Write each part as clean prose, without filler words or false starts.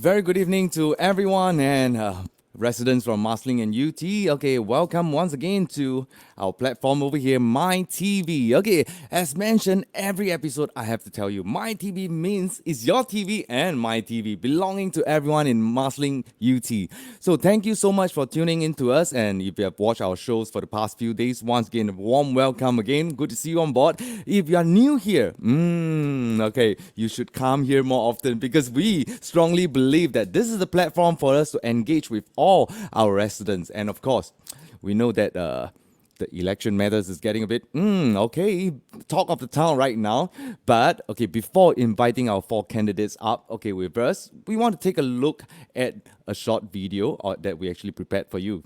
Very good evening to everyone and residents from Marsiling-Yew Tee. Okay, welcome once again to our platform over here, MyTV. Okay, as mentioned, every episode I have to tell you, MyTV means it's your TV and MyTV, belonging to everyone in Marsiling-Yew Tee. So thank you so much for tuning in to us. And if you have watched our shows for the past few days, once again, a warm welcome again. Good to see you on board. If you are new here, okay, you should come here more often because we strongly believe that this is the platform for us to engage with all our residents. And of course, we know that the election matters is getting a bit, okay, talk of the town right now. But, okay, before inviting our four candidates up, okay, with us, we want to take a look at a short video that we actually prepared for you.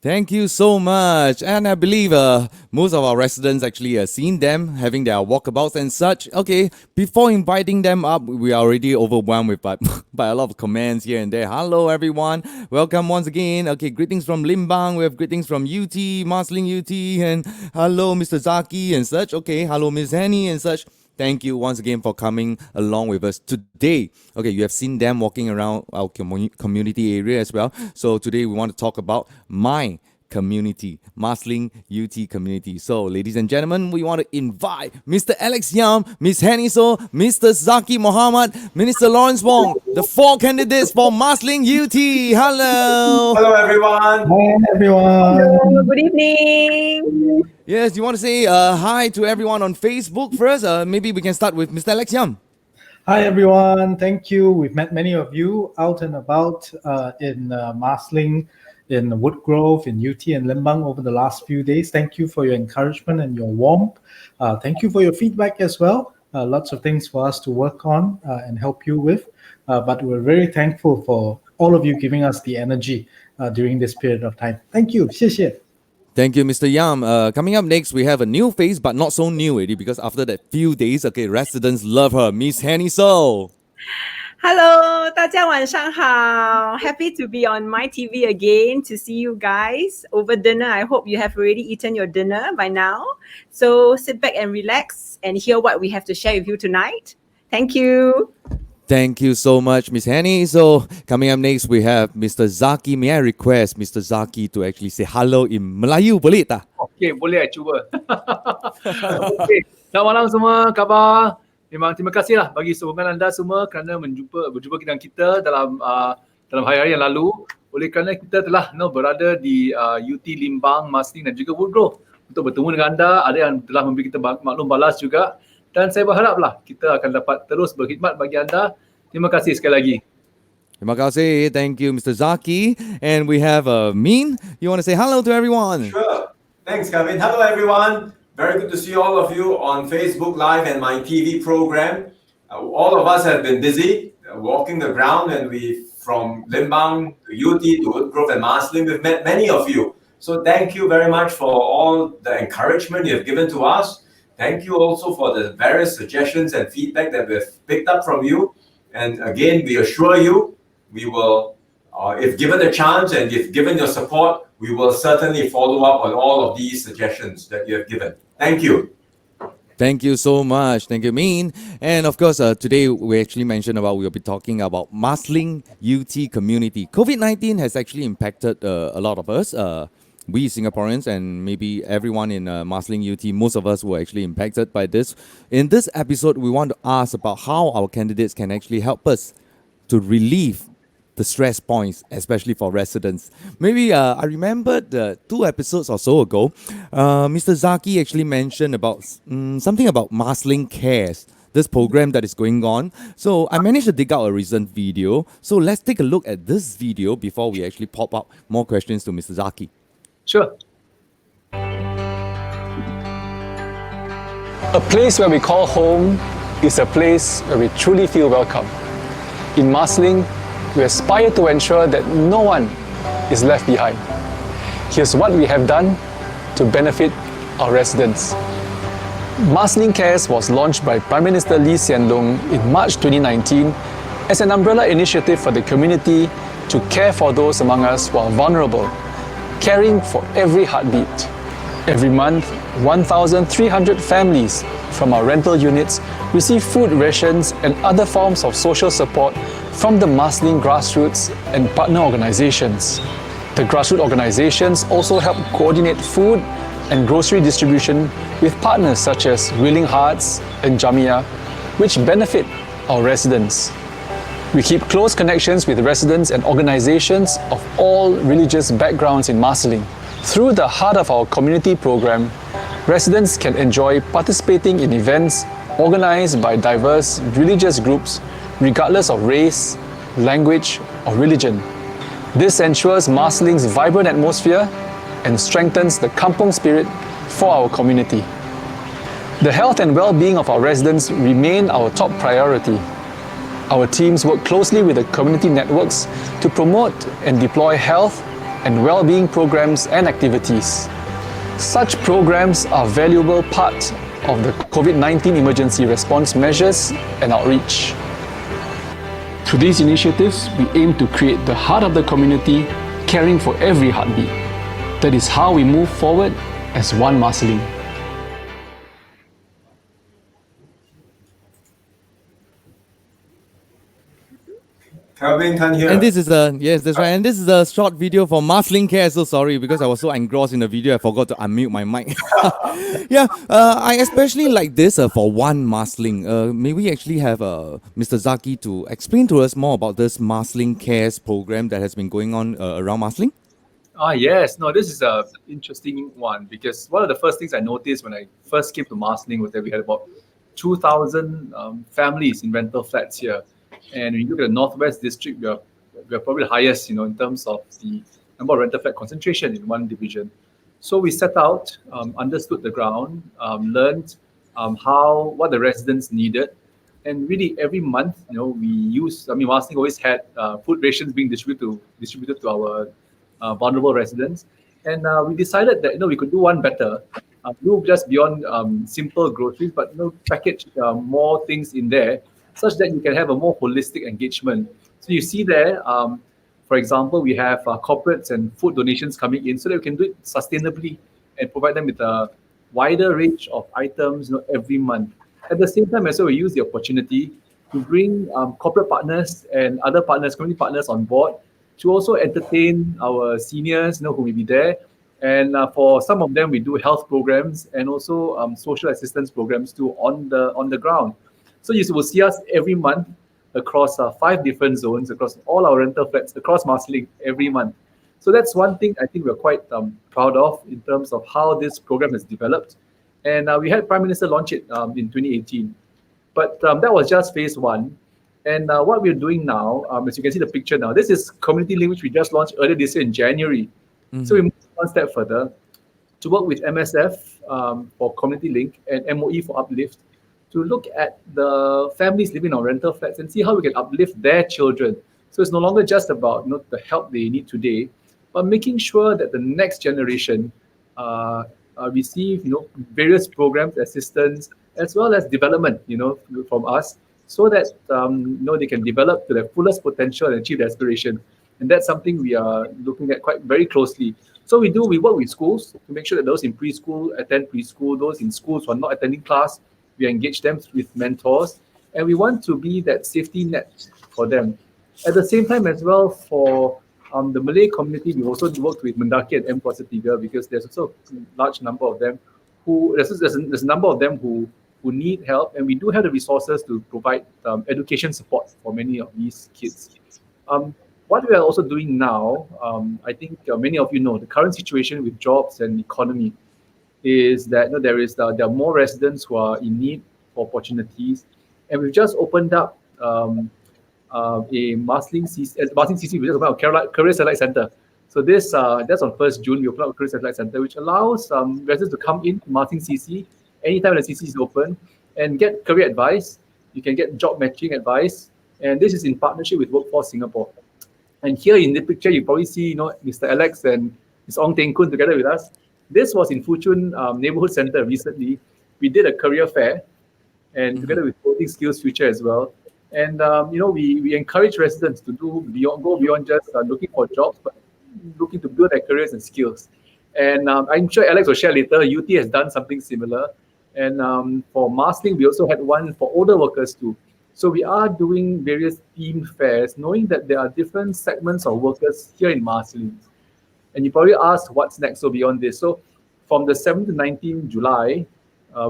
Thank you so much. And I believe most of our residents actually seen them having their walkabouts and such. Okay, before inviting them up, we are already overwhelmed with by a lot of comments here and there. Hello, everyone. Welcome once again. Okay, greetings from Limbang. We have greetings from UT, Marsiling-Yew Tee, and hello, Mr. Zaki and such. Okay, hello, Miss Henny and such. Thank you once again for coming along with us today. Okay, you have seen them walking around our community area as well. So today we want to talk about my community, Marsiling-Yew Tee community. So, ladies and gentlemen, we want to invite Mr. Alex Yam, Miss Henny So, Mr. Zaki Mohammed, Minister Lawrence Wong, the four candidates for Marsiling-Yew Tee. Hello. Hello, everyone. Hi, everyone. Hello, good evening. Yes, you want to say hi to everyone on Facebook first? Maybe we can start with Mr. Alex Yam. Hi, everyone. Thank you. We've met many of you out and about in Marsiling, in Woodgrove, in UT and Limbang over the last few days. Thank you for your encouragement and your warmth. Thank you for your feedback as well. Lots of things for us to work on and help you with. But we're very thankful for all of you giving us the energy during this period of time. Thank you. 谢谢. Thank you, Mr. Yam. Coming up next, we have a new face, but not so new already because after that few days, okay, residents love her, Miss Henny So. Hello, 大家晚上好. Happy to be on MyTV again to see you guys over dinner. I hope you have already eaten your dinner by now. So sit back and relax and hear what we have to share with you tonight. Thank you. Thank you so much, Miss Henny. So coming up next, we have Mr. Zaki. May I request Mr. Zaki to actually say hello in Melayu, boleh tak? Okey, boleh cuba. Okey, selamat malam semua, khabar? Memang terima kasihlah bagi sokongan anda semua kerana berjumpa dengan kita dalam hari-hari yang lalu. Oleh kerana kita telah berada di UT Limbang, Marsiling dan juga Woodgrove untuk bertemu dengan anda. Ada yang telah memberi kita maklum balas juga. Dan saya berharaplah kita akan dapat terus berkhidmat bagi anda. Terima kasih sekali lagi. Terima kasih. Thank you, Mr. Zaki. And we have Min. You want to say hello to everyone? Sure. Thanks, Kevin. Hello, everyone. Very good to see all of you on Facebook Live and my TV program. All of us have been busy walking the ground, and we, from Limbang to UT to Woodgrove and Marsiling, we've met many of you. So thank you very much for all the encouragement you have given to us. Thank you also for the various suggestions and feedback that we've picked up from you. And again, we assure you, we will, if given a chance and if given your support, we will certainly follow up on all of these suggestions that you have given. Thank you. Thank you so much. Thank you, Min. And of course, today we actually mentioned about we'll be talking about Marsiling-Yew Tee community. COVID-19 has actually impacted a lot of us. We Singaporeans and maybe everyone in Marsiling-Yew Tee, most of us were actually impacted by this. In this episode, we want to ask about how our candidates can actually help us to relieve the stress points, especially for residents. Maybe I remembered 2 episodes or so ago, Mr. Zaki actually mentioned about something about Marsiling Cares, this program that is going on. So I managed to dig out a recent video. So let's take a look at this video before we actually pop up more questions to Mr. Zaki. Sure. A place where we call home is a place where we truly feel welcome. In Marsiling, we aspire to ensure that no one is left behind. Here's what we have done to benefit our residents. Marsiling Cares was launched by Prime Minister Lee Hsien Loong in March 2019 as an umbrella initiative for the community to care for those among us who are vulnerable, caring for every heartbeat. Every month, 1,300 families from our rental units receive food rations and other forms of social support from the Marsiling grassroots and partner organizations. The grassroots organizations also help coordinate food and grocery distribution with partners such as Willing Hearts and Jamia, which benefit our residents. We keep close connections with residents and organizations of all religious backgrounds in Marsiling. Through the Heart of Our Community program, residents can enjoy participating in events organized by diverse religious groups regardless of race, language, or religion. This ensures Marsiling's vibrant atmosphere and strengthens the kampong spirit for our community. The health and well-being of our residents remain our top priority. Our teams work closely with the community networks to promote and deploy health and well-being programs and activities. Such programs are a valuable part of the COVID-19 emergency response measures and outreach. Through these initiatives, we aim to create the heart of the community, caring for every heartbeat. That is how we move forward as one Marsiling. Kelvin can't hear. And this is a, yes, that's right. And this is a short video for Marsiling Care. So sorry, because I was so engrossed in the video, I forgot to unmute my mic. Yeah, I especially like this for one Marsiling. May we actually have Mr. Zaki to explain to us more about this Marsiling Cares program that has been going on around Marsiling? Yes. No, this is an interesting one because one of the first things I noticed when I first came to Marsiling was that we had about 2,000 families in rental flats here. And when you look at the Northwest District, we are probably the highest, in terms of the number of rental flat concentration in one division. So we set out, understood the ground, learned what the residents needed, and really every month, we use. Marsiling always had food rations being distributed to our vulnerable residents, and we decided that we could do one better, do just beyond simple groceries, but package more things in there, such that you can have a more holistic engagement. So you see there, for example, we have corporates and food donations coming in so that we can do it sustainably and provide them with a wider range of items every month. At the same time, we use the opportunity to bring corporate partners and other partners, community partners on board to also entertain our seniors who will be there. And for some of them, we do health programs and also social assistance programs too on the ground. So you will see us every month across 5 different zones, across all our rental flats, across Marsiling every month. So that's one thing I think we're quite proud of in terms of how this program has developed. And we had Prime Minister launch it in 2018. But that was just phase 1. And what we're doing now, as you can see the picture now, this is Community Link, which we just launched earlier this year in January. Mm-hmm. So we moved one step further to work with MSF for Community Link and MOE for Uplift, to look at the families living on rental flats and see how we can uplift their children. So it's no longer just about the help they need today, but making sure that the next generation receive, various programs, assistance, as well as development, from us, so that they can develop to their fullest potential and achieve their aspiration. And that's something we are looking at quite very closely. So we work with schools to make sure that those in preschool attend preschool, those in schools who are not attending class, we engage them with mentors, and we want to be that safety net for them. At the same time as well, for the Malay community, we also worked with Mendaki and 𝗠𝗿𝗀𝗶𝗶𝗶 because there's also a large number of them there's a number of them who need help, and we do have the resources to provide education support for many of these kids. What we are also doing now, I think many of you know, the current situation with jobs and economy is that there are more residents who are in need for opportunities, and we've just opened up a Marsiling-CC, we just opened up a Career Satellite Center. So that's on 1st June, we opened up a Career Satellite Center, which allows residents to come in Marsiling-CC anytime the CC is open and get career advice. You can get job matching advice, and this is in partnership with Workforce Singapore. And here in the picture, you probably see, Mr. Alex and Ms. 𝗠𝗿𝗀𝗶𝗶𝗶 together with us. This was in Fuchun Neighborhood Center recently. We did a career fair, and together with Coding Skills Future as well. And we encourage residents to go beyond just looking for jobs, but looking to build their careers and skills. And I'm sure Alex will share later. UT has done something similar. And for Marsiling, we also had one for older workers too. So we are doing various themed fairs, knowing that there are different segments of workers here in Marsiling. And you probably asked what's next, so beyond this. So from the 7th to 19th July,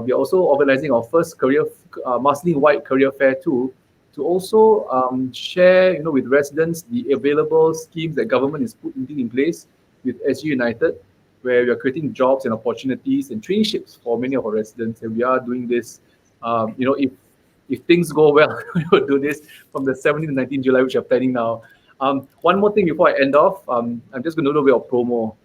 we are also organizing our first Marsiling-wide career fair too, to also share with residents the available schemes that government is putting in place with SG United, where we are creating jobs and opportunities and traineeships for many of our residents. And we are doing this, if things go well, we will do this from the 17th to 19th July, which we are planning now. One more thing before I end off, I'm just going to do a bit of promo.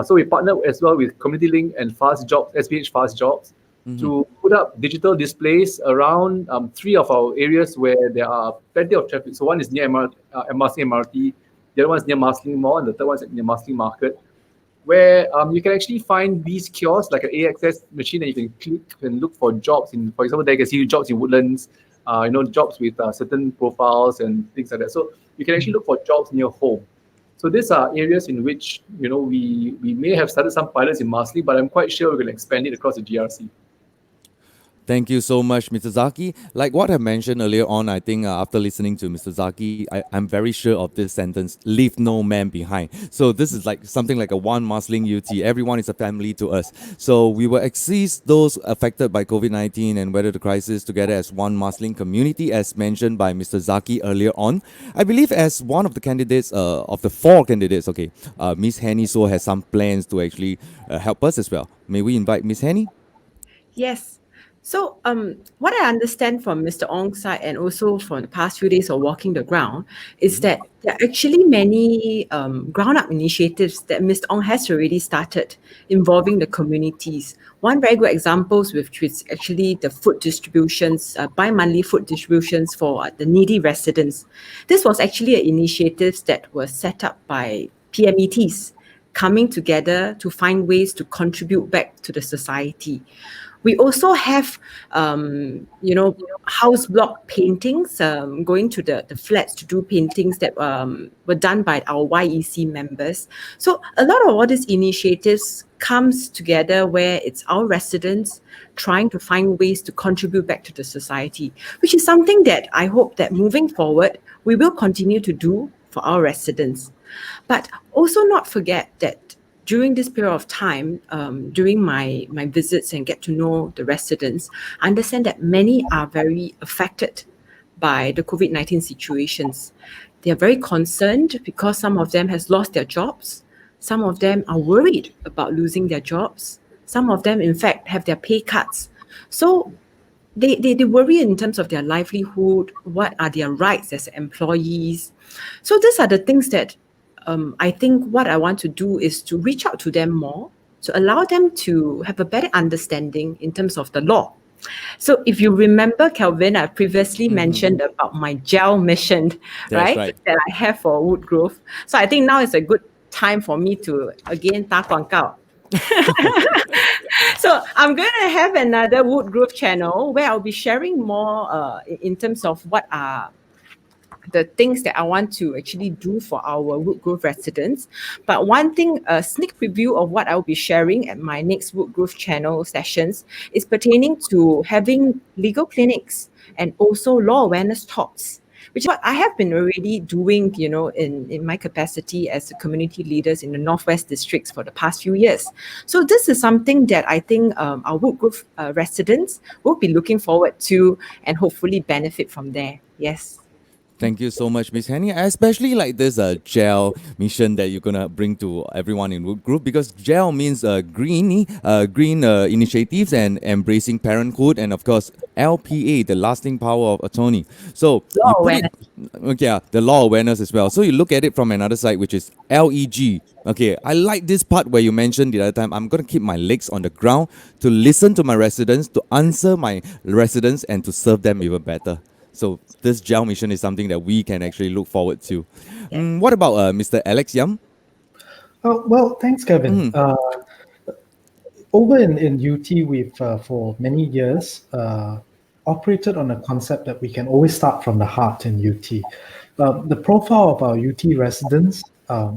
So we partnered as well with Community Link and Fast Jobs, SPH Fast Jobs, to put up digital displays around 3 of our areas where there are plenty of traffic. So one is near Marsiling MRT, the other one is near Marsiling Mall, and the third one is near Marsiling Market, where you can actually find these kiosks like an AXS machine, and you can click and look for jobs. For example, there you can see jobs in Woodlands, jobs with certain profiles and things like that. So you can actually look for jobs near home. So these are areas in which we may have started some pilots in Marsiling, but I'm quite sure we're going to expand it across the GRC. Thank you so much, Mr. Zaki. Like what I mentioned earlier on, I think after listening to Mr. Zaki, I'm very sure of this sentence, leave no man behind. So this is like something like a one Marsiling-Yew Tee. Everyone is a family to us. So we will assist those affected by COVID-19 and weather the crisis together as one Marsiling community, as mentioned by Mr. Zaki earlier on. I believe as one of the candidates, of the 4 candidates, Ms. Henny So has some plans to actually help us as well. May we invite Ms. Henny? Yes. So what I understand from Mr. Ong's side and also from the past few days of walking the ground is that there are actually many ground-up initiatives that Mr. Ong has already started involving the communities. One very good example which is actually the food distributions, bi-monthly food distributions for the needy residents. This was actually an initiative that was set up by PMETs coming together to find ways to contribute back to the society. We also have, house block paintings, going to the flats to do paintings that were done by our YEC members. So a lot of all these initiatives comes together where it's our residents trying to find ways to contribute back to the society, which is something that I hope that moving forward, we will continue to do for our residents. But also not forget that during this period of time, during my visits and get to know the residents, I understand that many are very affected by the COVID-19 situations. They are very concerned because some of them has lost their jobs. Some of them are worried about losing their jobs. Some of them, in fact, have their pay cuts. So they worry in terms of their livelihood, what are their rights as employees. So these are the things that I think what I want to do is to reach out to them more, to allow them to have a better understanding in terms of the law. So if you remember, Kelvin, I previously mentioned about my gel mission, right, that I have for Woodgrove. So I think now is a good time for me to again 打广告. So I'm going to have another Woodgrove channel where I'll be sharing more in terms of what are the things that I want to actually do for our Woodgrove residents. But one thing, a sneak preview of what I'll be sharing at my next Woodgrove channel sessions is pertaining to having legal clinics and also law awareness talks, which is what I have been already doing, you know, in my capacity as a community leaders in the Northwest districts for the past few years. So this is something that I think our Woodgrove residents will be looking forward to and hopefully benefit from there. Yes. Thank you so much, Miss Henny. I especially like this GEL mission that you're gonna bring to everyone in Wood Group, because GEL means green initiatives and embracing parenthood, and of course LPA, the lasting power of attorney. So Law you put awareness. okay, the law awareness as well. So you look at it from another side, which is LEG. Okay, I like this part where you mentioned the other time, I'm gonna keep my legs on the ground to listen to my residents, to answer my residents, and to serve them even better. So this GEL mission is something that we can actually look forward to. What about Mr. Alex Yam? Well, thanks, Kevin. Over in UT, we've for many years operated on a concept that we can always start from the heart in UT. The profile of our UT residents,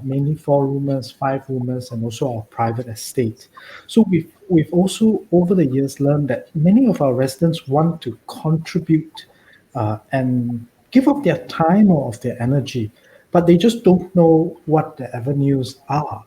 mainly 4-roomers, 5-roomers, and also our private estate. So we've also over the years learned that many of our residents want to contribute and give up their time or of their energy, but they just don't know what the avenues are.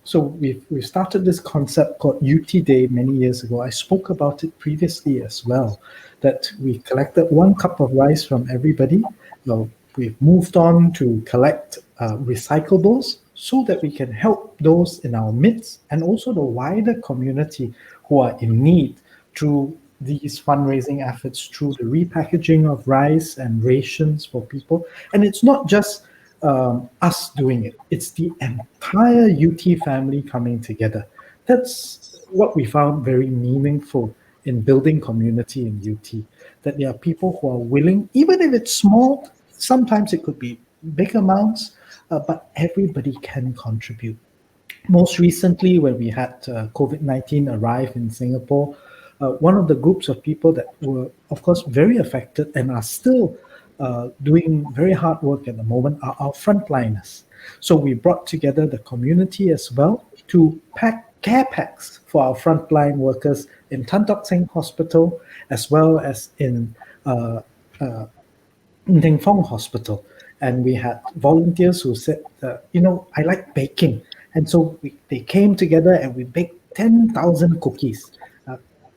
So we've started this concept called UT Day many years ago. I spoke about it previously as well, that we collected 1 cup of rice from everybody. We've moved on to collect recyclables so that we can help those in our midst and also the wider community who are in need through these fundraising efforts, through the repackaging of rice and rations for people. And it's not just us doing it, it's the entire UT family coming together. That's what we found very meaningful in building community in UT, that there are people who are willing, even if it's small, sometimes it could be big amounts, but everybody can contribute. Most recently, when we had COVID-19 arrive in Singapore, one of the groups of people that were, of course, very affected and are still doing very hard work at the moment are our frontliners. So we brought together the community as well to pack care packs for our frontline workers in Tan Tock Seng Hospital, as well as in Ding Fong Hospital. And we had volunteers who said, I like baking. And so they came together and we baked 10,000 cookies.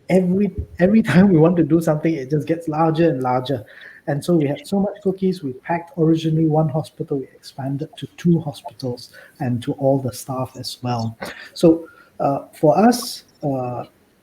Every time we want to do something, it just gets larger and larger. And so we had so much cookies. We packed originally 1 hospital, we expanded to 2 hospitals and to all the staff as well. So for us,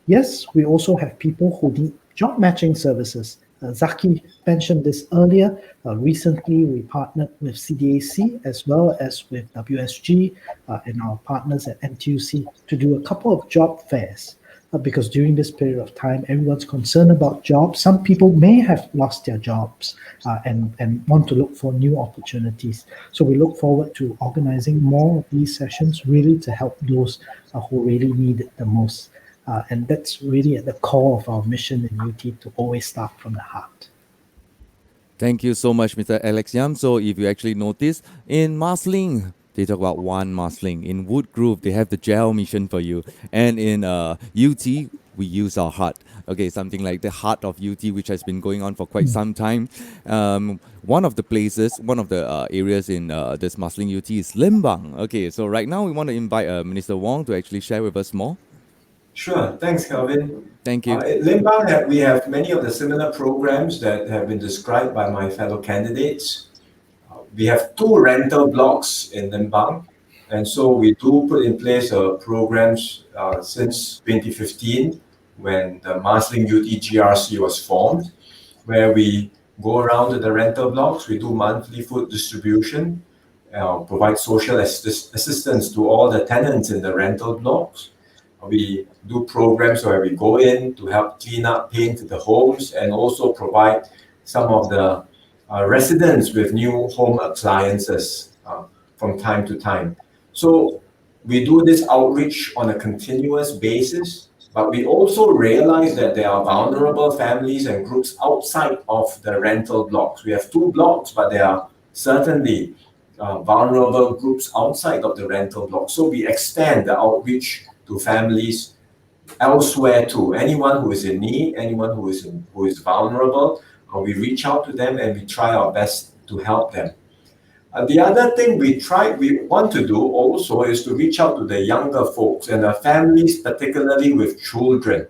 yes, we also have people who need job matching services. Zaki mentioned this earlier. Recently, we partnered with CDAC as well as with WSG and our partners at NTUC to do a couple of job fairs. Because during this period of time, everyone's concerned about jobs. Some people may have lost their jobs and want to look for new opportunities. So we look forward to organizing more of these sessions, really to help those who really need it the most. And that's really at the core of our mission in UT, to always start from the heart. Thank you so much, Mr. Alex Yam. So if you actually notice, in Marsiling, they talk about one Marsiling. In Woodgrove, they have the GEL mission for you. And in UT, we use our heart. Okay, something like the heart of UT, which has been going on for quite some time. One of the places, one of the areas in this Marsiling-Yew Tee is Limbang. Okay, so right now we want to invite Minister Wong to actually share with us more. Sure. Thanks, Kelvin. Thank you. At Limbang, we have many of the similar programs that have been described by my fellow candidates. We have 2 rental blocks in Limbang, and so we do put in place programs since 2015 when the Marsiling-Yew Tee GRC was formed, where we go around to the rental blocks, we do monthly food distribution, provide social assistance to all the tenants in the rental blocks. We do programs where we go in to help clean up, paint the homes, and also provide some of the residents with new home appliances from time to time. So we do this outreach on a continuous basis, but we also realize that there are vulnerable families and groups outside of the rental blocks. We have 2 blocks, but there are certainly vulnerable groups outside of the rental block. So we extend the outreach to families elsewhere too. Anyone who is in need, anyone who is vulnerable, we reach out to them and we try our best to help them. The other thing we want to do also is to reach out to the younger folks and the families, particularly with children.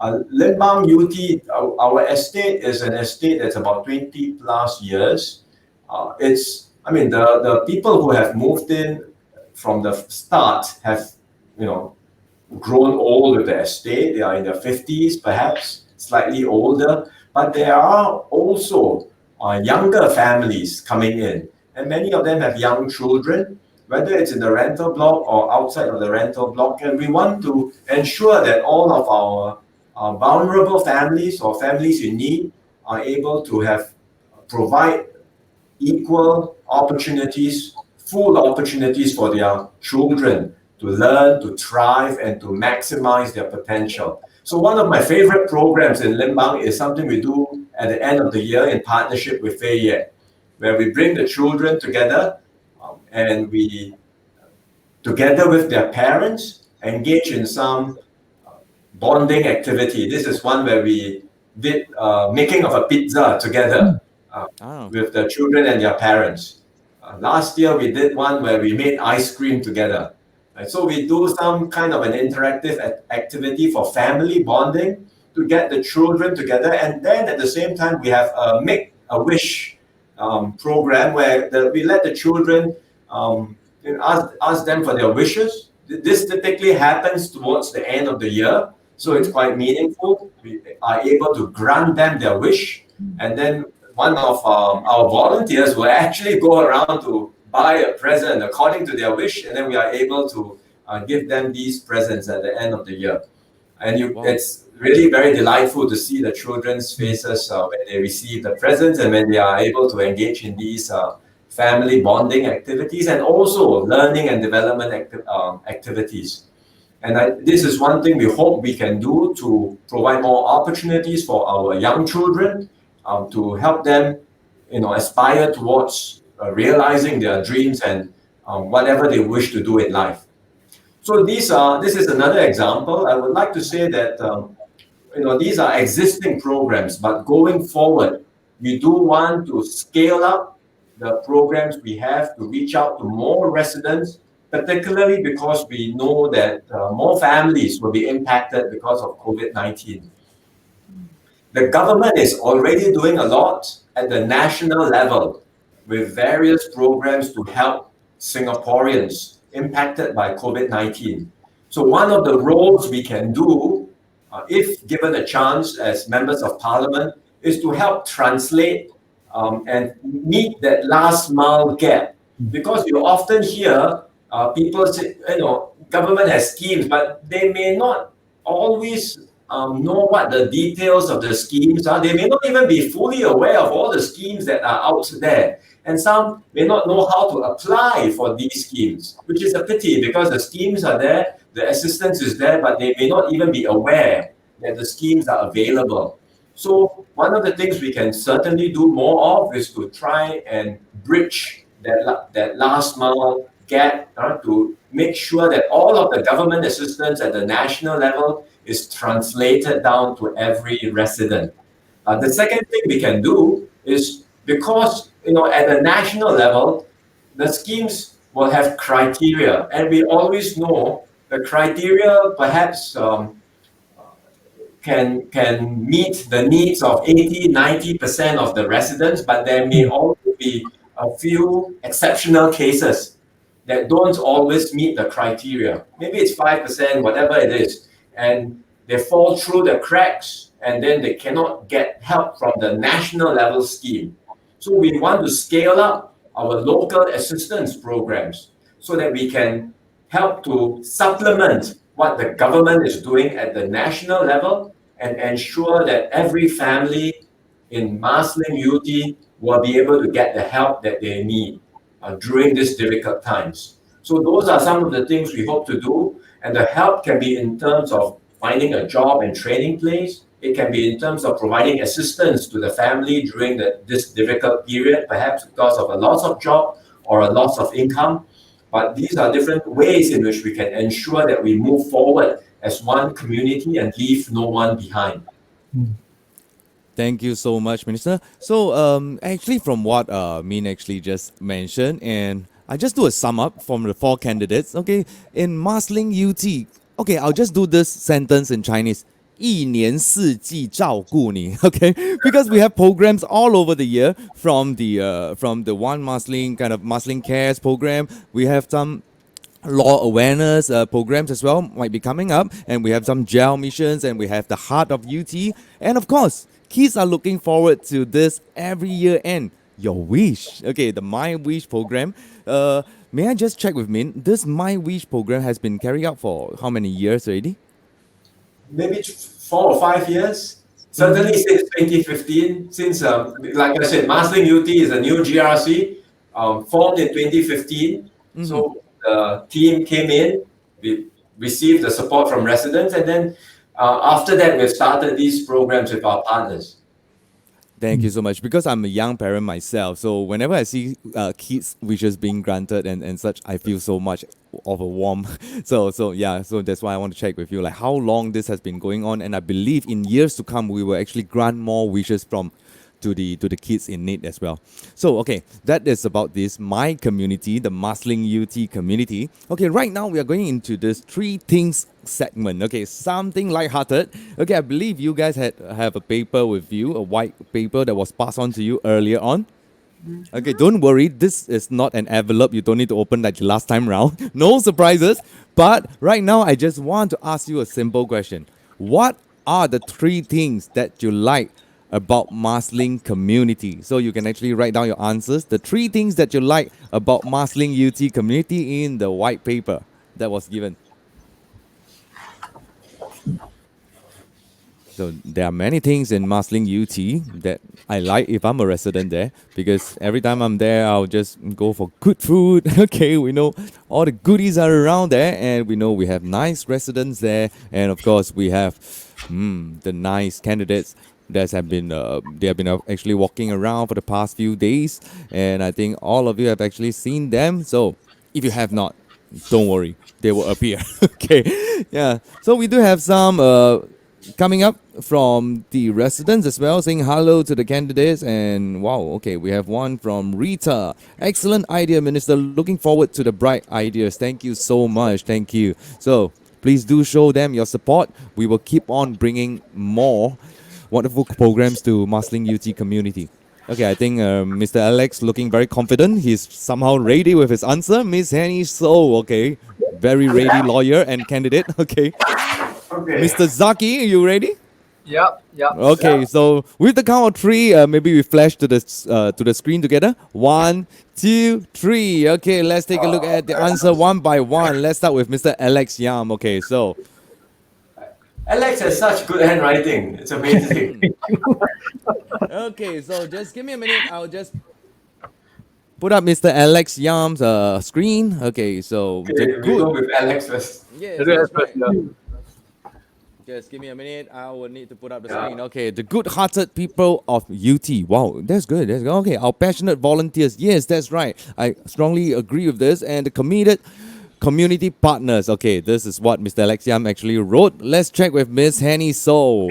𝗺𝗵𝘀 Tee, our estate is an estate that's about 20 plus years. The people who have moved in from the start have, grown old with the estate. They are in their 50s, perhaps slightly older, but there are also younger families coming in, and many of them have young children, whether it's in the rental block or outside of the rental block. And we want to ensure that all of our vulnerable families or families in need are able to provide equal opportunities, full opportunities for their children to learn, to thrive, and to maximize their potential. So one of my favorite programs in Limbang is something we do at the end of the year in partnership with 𝗺𝗺𝗧𝗲𝗏, where we bring the children together and we, together with their parents, engage in some bonding activity. This is one where we did making of a pizza together with the children and their parents. Last year we did one where we made ice cream together. So we do some kind of an interactive activity for family bonding to get the children together. And then at the same time, we have a Make a Wish program where we let the children ask them for their wishes. This typically happens towards the end of the year, so it's quite meaningful. We are able to grant them their wish, and then one of our volunteers will actually go around to buy a present according to their wish, and then we are able to give them these presents at the end of the year. And it's really very delightful to see the children's faces when they receive the presents and when they are able to engage in these family bonding activities and also learning and development activities. And this is one thing we hope we can do to provide more opportunities for our young children, to help them, aspire towards realizing their dreams and whatever they wish to do in life. So this is another example. I would like to say that these are existing programs, but going forward, we do want to scale up the programs we have to reach out to more residents, particularly because we know that more families will be impacted because of COVID-19. The government is already doing a lot at the national level with various programs to help Singaporeans impacted by COVID-19. So one of the roles we can do, if given a chance as members of parliament, is to help translate and meet that last mile gap. Because you often hear people say, government has schemes, but they may not always know what the details of the schemes are. They may not even be fully aware of all the schemes that are out there. And some may not know how to apply for these schemes, which is a pity because the schemes are there, the assistance is there, but they may not even be aware that the schemes are available. So one of the things we can certainly do more of is to try and bridge that last mile gap to make sure that all of the government assistance at the national level is translated down to every resident. The second thing we can do is, because at the national level, the schemes will have criteria, and we always know the criteria perhaps can meet the needs of 80-90% of the residents, but there may also be a few exceptional cases that don't always meet the criteria. Maybe it's 5%, whatever it is, and they fall through the cracks, and then they cannot get help from the national level scheme. So we want to scale up our local assistance programs so that we can help to supplement what the government is doing at the national level and ensure that every family in Marsiling-Yew Tee will be able to get the help that they need during these difficult times. So those are some of the things we hope to do. And the help can be in terms of finding a job and training place. It can be in terms of providing assistance to the family during this difficult period, perhaps because of a loss of job or a loss of income. But these are different ways in which we can ensure that we move forward as one community and leave no one behind. Thank you so much, Minister. So, actually, from what Min actually just mentioned, and I just do a sum up from the 4 candidates. Okay, in Marsiling-Yew Tee, okay, I'll just do this sentence in Chinese. 一年四季照顾你, okay, because we have programs all over the year from the One Marsiling kind of Marsiling Cares program. We have some law awareness programs as well might be coming up, and we have some gel missions, and we have the Heart of UT, and of course, kids are looking forward to this every year end. Your Wish, okay, the My Wish program. May I just check with Min? This My Wish program has been carried out for how many years already? Maybe 4 or 5 years. Certainly since 2015, since, like I said, Marsiling-Yew Tee is a new GRC, formed in 2015. So the team came in, we received the support from residents, and then after that, we've started these programs with our partners. Thank you so much. Because I'm a young parent myself, so whenever I see kids' wishes being granted and such, I feel so much of a warm. So that's why I want to check with you, like how long this has been going on, and I believe in years to come we will actually grant more wishes to the kids in need as well. So okay, that is about this my community, the Marsiling-Yew Tee community. Okay, right now we are going into this 3 things segment. Okay, something lighthearted. Okay, I believe you guys have a paper with you, a white paper that was passed on to you earlier on. Okay, don't worry, this is not an envelope. You don't need to open like the last time round. No surprises. But right now, I just want to ask you a simple question. What are the 3 things that you like about Marsiling community? So you can actually write down your answers. The 3 things that you like about Marsiling-Yew Tee community in the white paper that was given. So there are many things in Marsiling-Yew Tee that I like if I'm a resident there, because every time I'm there, I'll just go for good food. Okay, we know all the goodies are around there, and we know we have nice residents there, and of course we have the nice candidates that have been actually walking around for the past few days, and I think all of you have actually seen them. So if you have not, don't worry, they will appear. Okay, yeah. So we do have some coming up from the residents as well, saying hello to the candidates. And wow, okay, we have one from Rita. Excellent idea, Minister. Looking forward to the bright ideas. Thank you so much. Thank you. So please do show them your support. We will keep on bringing more wonderful programs to Marsiling-Yew Tee community. Okay, I think Mr. Alex looking very confident. He's somehow ready with his answer. Miss Henny So, okay, very ready lawyer and candidate. Okay. Okay. Mr. Zaki, you ready? Yeah. Okay, so with the count of 3, maybe we flash to the screen together. 1, 2, 3. Okay, let's take a look at the answer one by one. Let's start with Mr. Alex Yam. Okay, so Alex has such good handwriting. It's amazing. okay, so just give me a minute. I'll just put up Mr. Alex Yam's screen. Okay, so Okay, we go with Alex first. Yes, that's right. Just give me a minute. I will need to put up the screen. Okay, the good-hearted people of UT. Wow, that's good. That's good. Okay, our passionate volunteers. Yes, that's right. I strongly agree with this. And the committed community partners. Okay, this is what Mr. Alex Yam actually wrote. Let's check with Miss Henny So.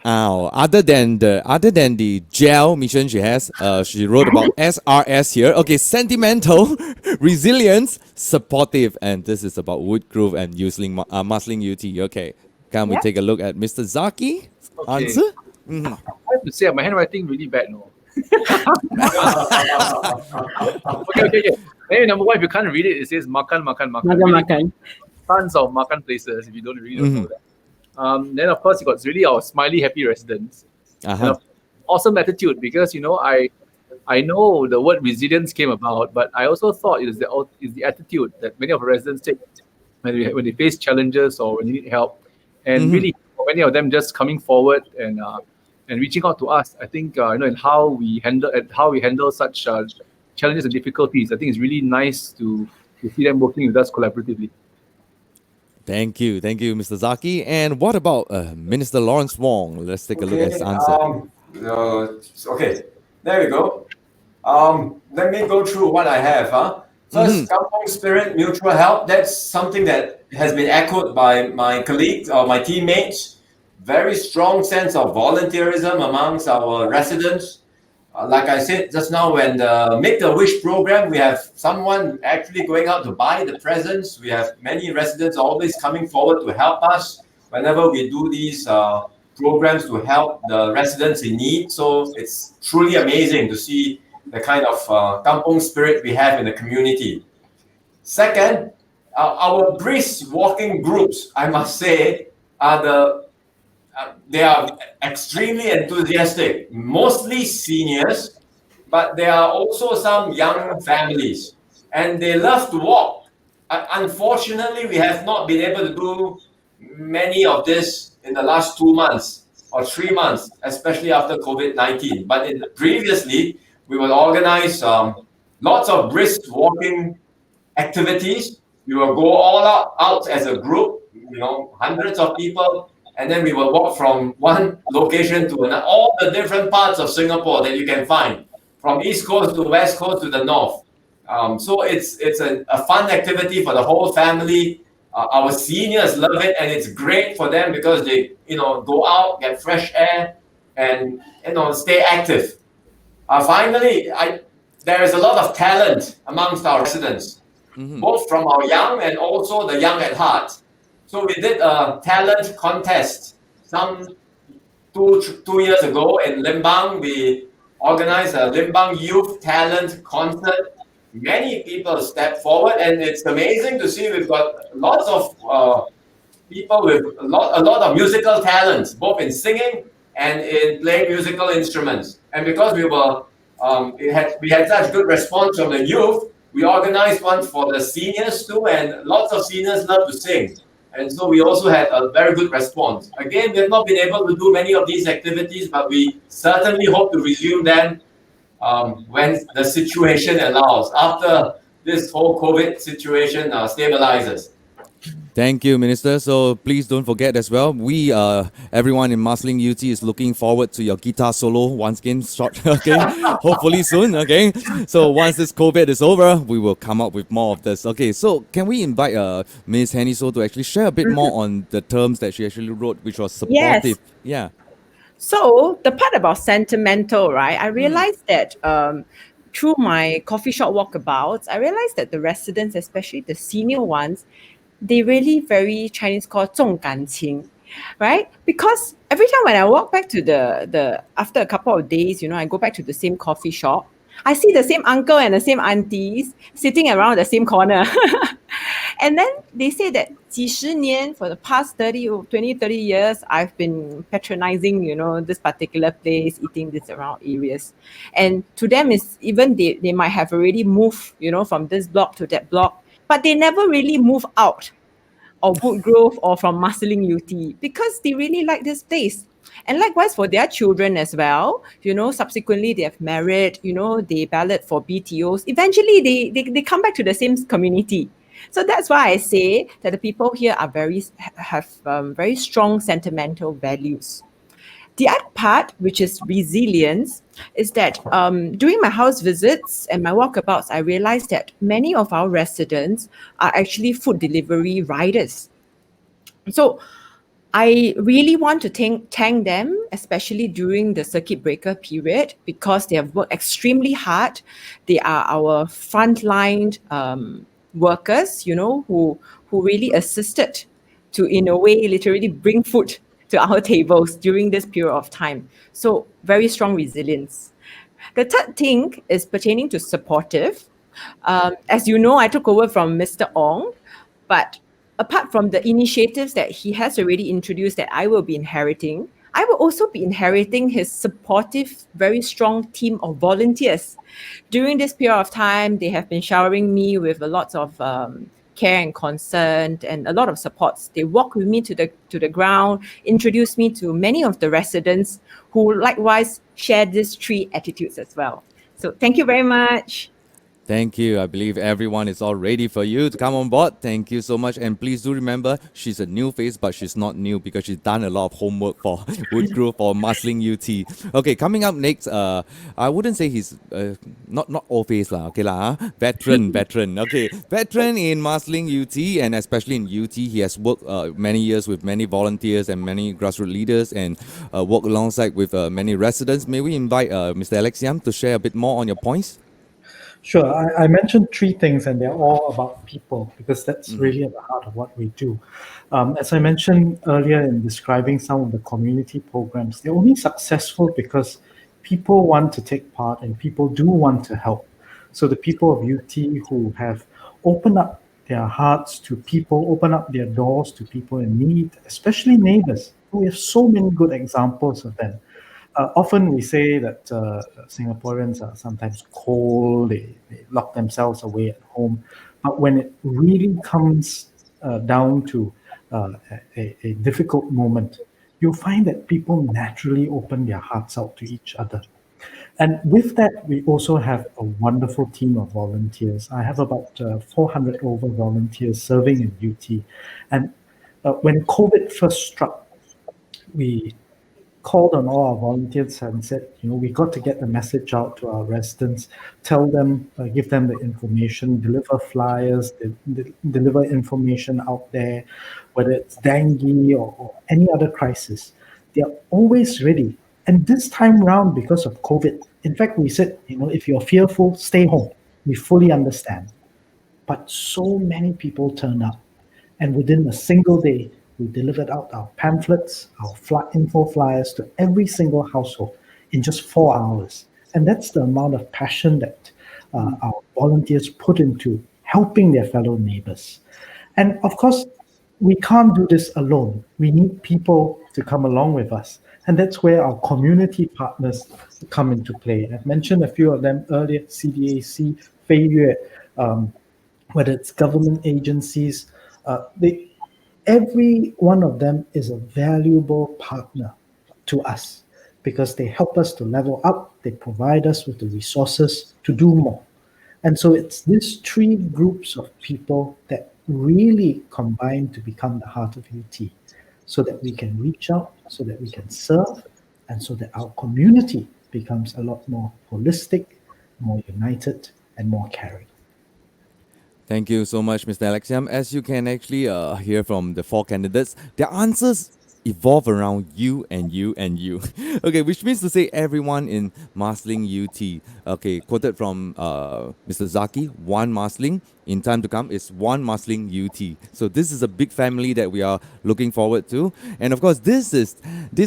Other than the gel mission she has, she wrote about SRS here. Okay, sentimental, resilience, supportive, and this is about Woodgrove and Marsiling-Yew Tee. Okay, can we take a look at Mr. Zaki answer? I have to say my handwriting really bad, no. Okay. Hey, number 1, if you can't read it, it says makan. Makan. Tons of makan places if you don't really know that. Then of course you got really our smiley happy residents. And awesome attitude, because I know the word resilience came about, but I also thought it is the attitude that many of our residents take when they face challenges or when they need help, and really many of them just coming forward and reaching out to us. I think in how we handle such challenges and difficulties. I think it's really nice to see them working with us collaboratively. Thank you, Mr. Zaki. And what about Minister Lawrence Wong? Let's take a look at his answer. Okay, there we go. Let me go through what I have. First, kampong spirit, mutual help. That's something that has been echoed by my colleagues or my teammates. Very strong sense of volunteerism amongst our residents. Like I said just now, when the Make a Wish program, we have someone actually going out to buy the presents. We have many residents always coming forward to help us whenever we do these programs to help the residents in need. So it's truly amazing to see the kind of kampong spirit we have in the community. Second, our brisk walking groups, I must say, they are extremely enthusiastic, mostly seniors, but there are also some young families, and they love to walk. Unfortunately, we have not been able to do many of this in the last 2 months or 3 months, especially after COVID-19. But previously, we will organize lots of brisk walking activities. We will go all out as a group, hundreds of people, and then we will walk from one location to another, all the different parts of Singapore that you can find, from East Coast to West Coast to the North. So it's a fun activity for the whole family. Our seniors love it, and it's great for them because they, go out, get fresh air, and stay active. Finally, there is a lot of talent amongst our residents, both from our young and also the young at heart. So we did a talent contest some two years ago in Limbang. We organized a Limbang Youth Talent Concert. Many people stepped forward, and it's amazing to see we've got lots of people with a lot of musical talents, both in singing and in playing musical instruments. And because we had such good response from the youth, we organized one for the seniors too, and lots of seniors love to sing. And so we also had a very good response. Again, we have not been able to do many of these activities, but we certainly hope to resume them when the situation allows, after this whole COVID situation stabilizes. Thank you, Minister. So please don't forget as well, we, everyone in Marsiling-Yew Tee is looking forward to your guitar solo once again, okay? Hopefully soon, okay? So once this COVID is over, we will come up with more of this. Okay, so can we invite Ms. Henny So to actually share a bit more on the terms that she actually wrote, which was supportive? Yes. Yeah. So the part about sentimental, right? I realized that through my coffee shop walkabouts, I realized that the residents, especially the senior ones, they really very Chinese called 重感情, right? Because every time when I walk back to the after a couple of days, I go back to the same coffee shop, I see the same uncle and the same aunties sitting around the same corner. And then they say that 几十年, for the past 20, 30 years, I've been patronizing, this particular place, eating this around areas. And to them, is even they might have already moved, from this block to that block, but they never really move out of Woodgrove or from Marsiling-Yew Tee because they really like this place. And likewise for their children as well, subsequently they have married, they ballot for BTOs. Eventually they come back to the same community. So that's why I say that the people here are have very strong sentimental values. The other part, which is resilience, is that during my house visits and my walkabouts, I realized that many of our residents are actually food delivery riders. So I really want to thank them, especially during the circuit breaker period, because they have worked extremely hard. They are our frontline workers, who really assisted to, in a way, literally bring food to our tables during this period of time. So very strong resilience. The third thing is pertaining to supportive. As you know, I took over from Mr. Ong, but apart from the initiatives that he has already introduced that I will be inheriting, I will also be inheriting his supportive, very strong team of volunteers. During this period of time, they have been showering me with a lot of care and concern and a lot of supports. They walk with me to the ground, introduce me to many of the residents who likewise share these three attitudes as well. So thank you very much. Thank you. I believe everyone is all ready for you to come on board. Thank you so much. And please do remember, she's a new face, but she's not new because she's done a lot of homework for Woodgrove for Marsiling-Yew Tee. Okay, coming up next, I wouldn't say he's not old face lah. Okay lah, veteran. Okay, veteran in Marsiling-Yew Tee, and especially in UT, he has worked many years with many volunteers and many grassroots leaders, and worked alongside with many residents. May we invite Mr. Alex Yam to share a bit more on your points? Sure. I mentioned three things, and they're all about people, because that's really at the heart of what we do. As I mentioned earlier in describing some of the community programs, they're only successful because people want to take part and people do want to help. So the people of UT who have opened up their hearts to people, open up their doors to people in need, especially neighbors. We have so many good examples of them. Often we say that Singaporeans are sometimes cold, they lock themselves away at home. But when it really comes down to a difficult moment, you'll find that people naturally open their hearts out to each other. And with that, we also have a wonderful team of volunteers. I have about 400 over volunteers serving in UT. And when COVID first struck, we called on all our volunteers and said, we got to get the message out to our residents, tell them, give them the information, deliver flyers, deliver information out there, whether it's dengue or any other crisis. They're always ready. And this time round, because of COVID, in fact, we said, if you're fearful, stay home. We fully understand. But so many people turned up. And within a single day, we delivered out our pamphlets, our info flyers to every single household in just 4 hours. And that's the amount of passion that our volunteers put into helping their fellow neighbors. And of course, we can't do this alone. We need people to come along with us. And that's where our community partners come into play. I've mentioned a few of them earlier, CDAC, 飞跃, whether it's government agencies, every one of them is a valuable partner to us because they help us to level up, they provide us with the resources to do more. And so it's these three groups of people that really combine to become the heart of UT, so that we can reach out, so that we can serve, and so that our community becomes a lot more holistic, more united, and more caring. Thank you so much, Mr. Alex Yam. As you can actually hear from the four candidates, their answers evolve around you and you and you. Okay, which means to say everyone in Marsiling-Yew Tee. Okay, quoted from Mr. Zaki, one Marsiling. In time to come is one Marsiling-Yew Tee. So this is a big family that we are looking forward to. And of course, these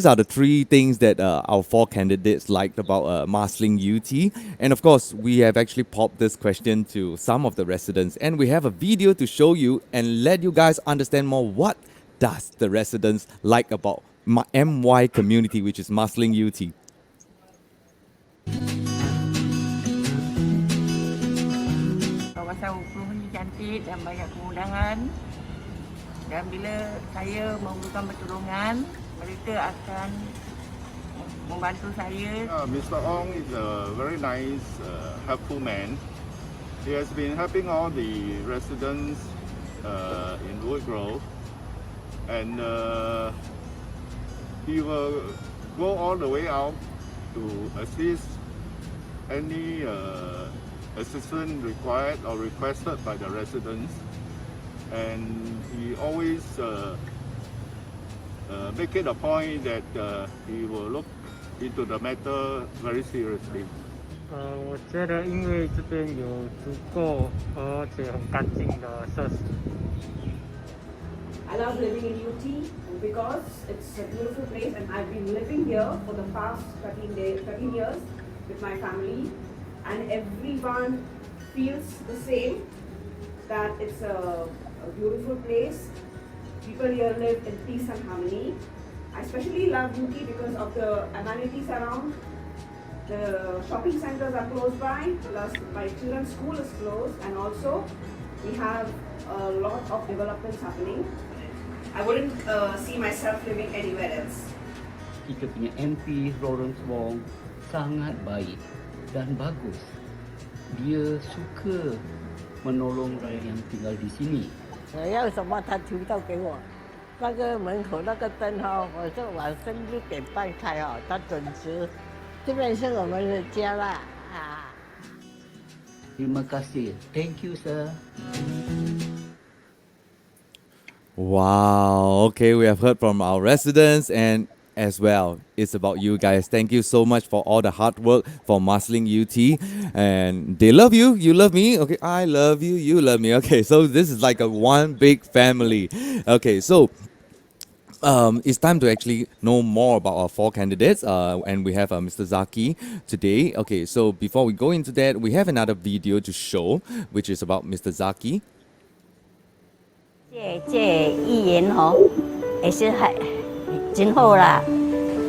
are the three things that our four candidates liked about Marsiling-Yew Tee. And of course, we have actually popped this question to some of the residents. And we have a video to show you and let you guys understand more what does the residents like about MY community, which is Marsiling-Yew Tee. Kawasan Woodgrove ini cantik dan banyak kemudahan, dan bila saya memerlukan pertolongan, mereka akan membantu saya. Mr. Ong is a very nice, helpful man. He has been helping all the residents in Woodgrove, and he will go all the way out to assist any assistance required or requested by the residents, and he always make it a point that he will look into the matter very seriously. 我觉得因为这边有足够而且很干净的设施。 I love living in UT because it's a beautiful place, and I've been living here for the past 13 years with my family, and everyone feels the same, that it's a beautiful place. People here live in peace and harmony. I especially love UT because of the amenities around. The shopping centers are close by, plus my children's school is close, and also we have a lot of developments happening. I wouldn't see myself living anywhere else. Kita punya MP Lawrence Wong sangat baik dan bagus. dia suka menolong rakyat yang tinggal di sini. 要什么他提到给我。那个门口那个灯哈，我说晚上6点半开哈，他准时。这边是我们的家啦啊。Terima kasih. Thank you, sir. Wow. Okay, we have heard from our residents and as well. It's about you guys. Thank you so much for all the hard work for Marsiling-Yew Tee. And they love you. You love me. Okay, I love you. You love me. Okay, so this is like a one big family. Okay, so it's time to actually know more about our 4 candidates, and we have Mr. Zaki today. Okay, so before we go into that, we have another video to show, which is about Mr. Zaki. 这议员吼，也是还真好啦。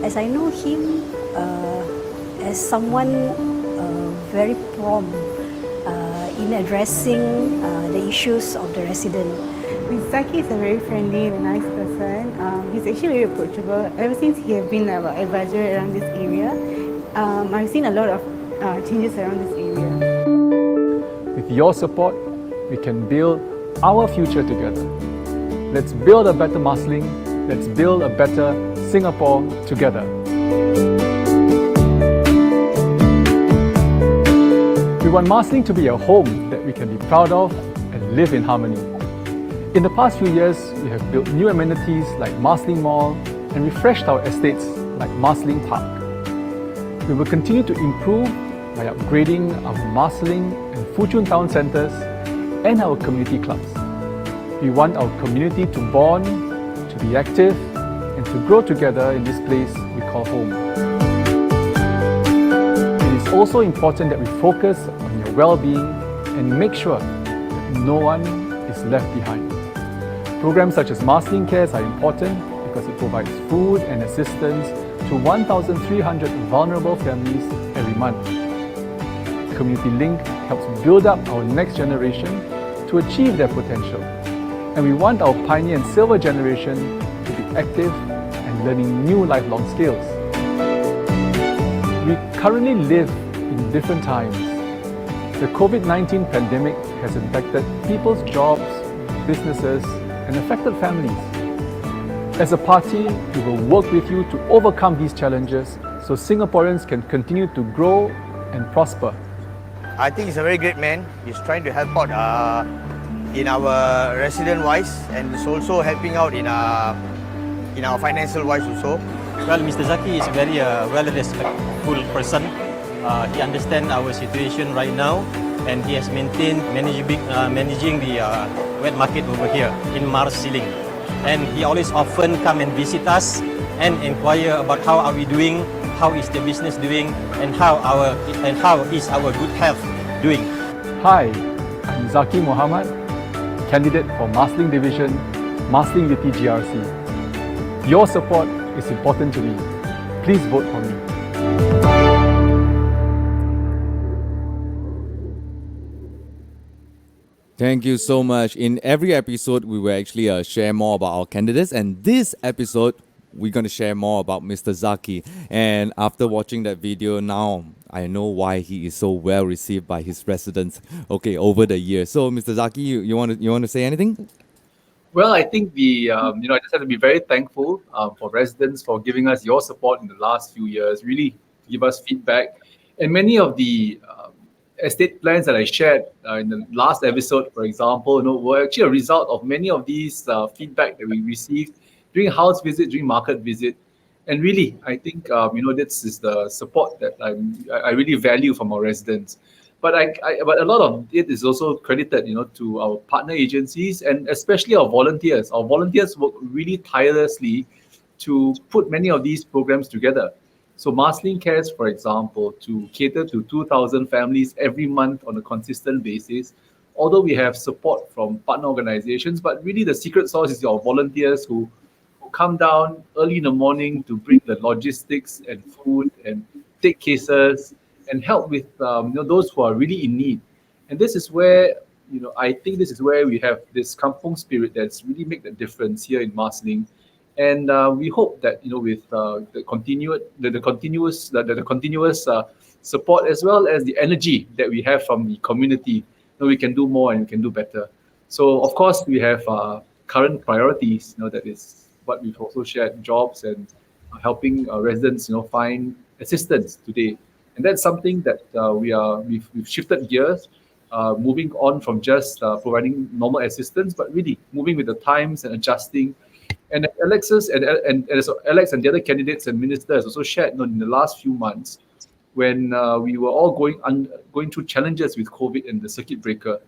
As I know him, as someone very prompt in addressing the issues of the resident. Mr. Zaki is a very friendly and nice person. He's actually very approachable. Ever since he has been our advisor around this area, I've seen a lot of changes around this area. With your support, we can build our future together. Let's build a better Marsiling. Let's build a better Singapore together. We want Marsiling to be a home that we can be proud of and live in harmony. In the past few years, we have built new amenities like Marsiling Mall and refreshed our estates like Marsiling Park. We will continue to improve by upgrading our Marsiling and Fuchun town centres and our community clubs. We want our community to bond, to be active, and to grow together in this place we call home. It is also important that we focus on your well-being and make sure that no one is left behind. Programs such as Marsiling Cares are important because it provides food and assistance to 1,300 vulnerable families every month. Community Link helps build up our next generation to achieve their potential. And we want our pioneer and silver generation to be active and learning new lifelong skills. We currently live in different times. The COVID-19 pandemic has impacted people's jobs, businesses, and affected families. As a party, we will work with you to overcome these challenges so Singaporeans can continue to grow and prosper. I think he's a very great man. He's trying to help out in our resident-wise, and he's also helping out in our financial-wise also. Well, Mr. Zaki is a very well-respectful person. He understands our situation right now, and he has maintained managing the wet market over here in Marsiling. And he always often come and visit us and inquire about how are we doing, how is the business doing, and how is our good health doing. Hi, I'm Zaki Muhammad, candidate for Marsiling Division, Marsiling-Yew Tee GRC. Your support is important to me. Please vote for me. Thank you so much. In every episode, we will actually share more about our candidates, and this episode, we're going to share more about Mr. Zaki. And after watching that video now, I know why he is so well received by his residents, okay, over the years. So, Mr. Zaki, you want to say anything? Well, I think I just have to be very thankful for residents for giving us your support in the last few years, really give us feedback. And many of the estate plans that I shared in the last episode, for example, were actually a result of many of these feedback that we received during house visit, during market visit. And really, I think, this is the support that I really value from our residents. But but a lot of it is also credited, to our partner agencies and especially our volunteers. Our volunteers work really tirelessly to put many of these programs together. So Marsiling Cares, for example, to cater to 2,000 families every month on a consistent basis. Although we have support from partner organizations, but really the secret sauce is our volunteers who come down early in the morning to bring the logistics and food and take cases and help with those who are really in need. And this is where I think this is where we have this kampung spirit that's really make the difference here in Marsiling. And we hope that with the continuous support as well as the energy that we have from the community. We can do more and we can do better. So of course we have current priorities. That is what we've also shared: jobs and helping residents, find assistance today. And that's something that we've shifted gears, moving on from just providing normal assistance, but really moving with the times and adjusting. And Alex and the other candidates and ministers also shared in the last few months, when we were all going through challenges with COVID and the circuit breaker,